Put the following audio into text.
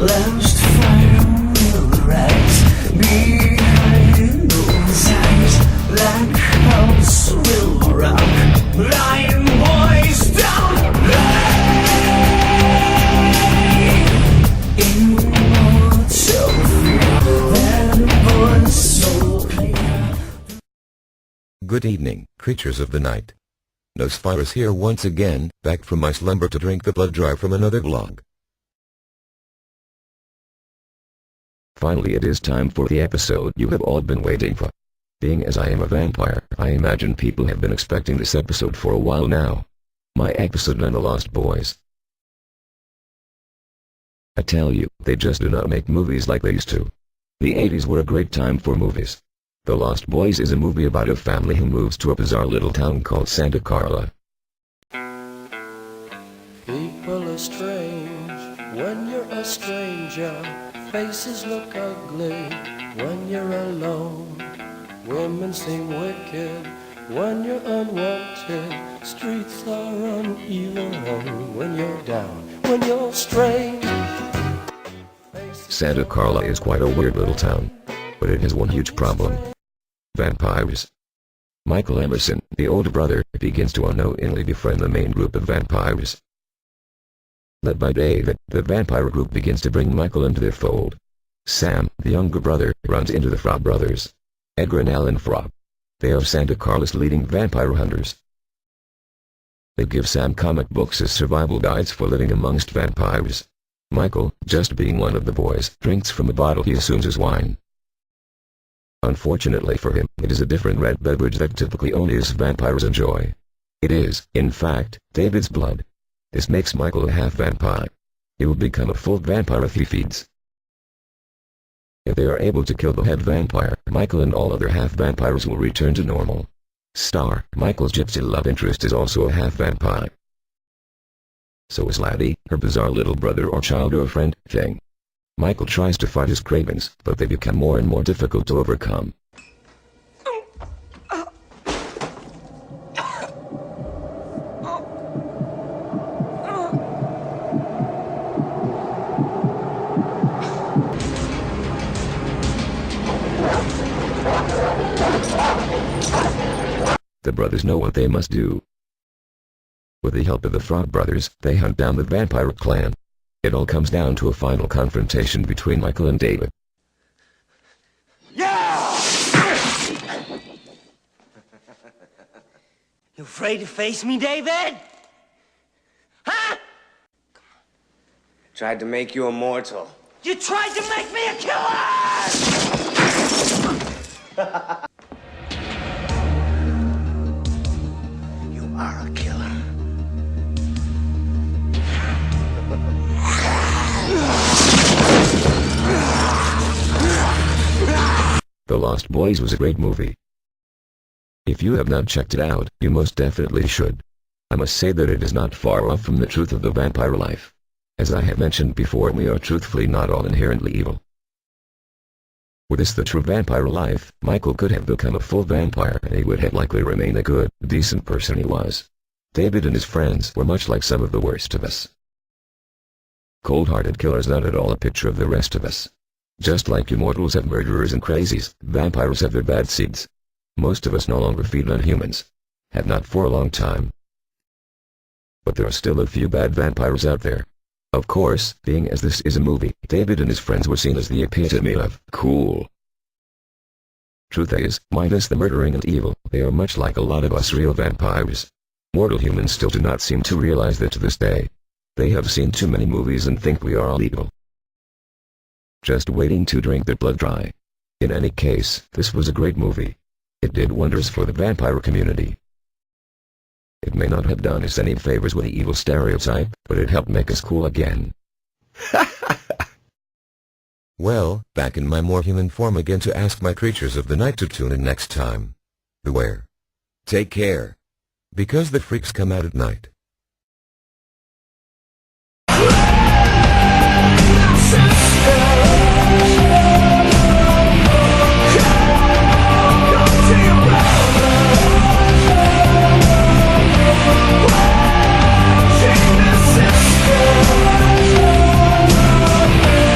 Lost fire will rise behind those eyes. Like house will rock, lying boys down. Immortal fear, that voice so clear. Good evening, creatures of the night. Nosphyrus here once again, back from my slumber to drink the blood dry from another vlog. Finally it is time for the episode you have all been waiting for. Being as I am a vampire, I imagine people have been expecting this episode for a while now. My episode on the Lost Boys. I tell you, they just do not make movies like they used to. The 80s were a great time for movies. The Lost Boys is a movie about a family who moves to a bizarre little town called Santa Carla. People are strange when you're a stranger. Faces look ugly when you're alone. Women seem wicked when you're unwanted. Streets are uneven when you're down, when you're strange. Santa Carla is quite a weird little town, but it has one huge problem. Vampires. Michael Emerson, the older brother, begins to unknowingly befriend the main group of vampires. Led by David, the vampire group begins to bring Michael into their fold. Sam, the younger brother, runs into the Frog brothers. Edgar and Alan Frog. They are Santa Carla's leading vampire hunters. They give Sam comic books as survival guides for living amongst vampires. Michael, just being one of the boys, drinks from a bottle he assumes is wine. Unfortunately for him, it is a different red beverage that typically only us vampires enjoy. It is, in fact, David's blood. This makes Michael a half-vampire. He will become a full vampire if he feeds. If they are able to kill the head vampire, Michael and all other half-vampires will return to normal. Star, Michael's gypsy love interest, is also a half-vampire. So is Laddie, her bizarre little brother or child or friend thing. Michael tries to fight his cravings, but they become more and more difficult to overcome. The brothers know what they must do. With the help of the Frog brothers, they hunt down the vampire clan. It all comes down to a final confrontation between Michael and David. Yeah! You afraid to face me, David? Huh? Tried to make you immortal. You tried to make me a killer! You are a killer. The Lost Boys was a great movie. If you have not checked it out, you most definitely should. I must say that it is not far off from the truth of the vampire life. As I have mentioned before, we are truthfully not all inherently evil. Were this the true vampire life, Michael could have become a full vampire and he would have likely remained a good, decent person he was. David and his friends were much like some of the worst of us. Cold-hearted killers, not at all a picture of the rest of us. Just like immortals have murderers and crazies, vampires have their bad seeds. Most of us no longer feed on humans. Have not for a long time. But there are still a few bad vampires out there. Of course, being as this is a movie, David and his friends were seen as the epitome of cool. Truth is, minus the murdering and evil, they are much like a lot of us real vampires. Mortal humans still do not seem to realize that to this day. They have seen too many movies and think we are all evil. Just waiting to drink their blood dry. In any case, this was a great movie. It did wonders for the vampire community. It may not have done us any favors with the evil stereotype, but it helped make us cool again. Well, back in my more human form again to ask my creatures of the night to tune in next time. Beware. Take care. Because the freaks come out at night.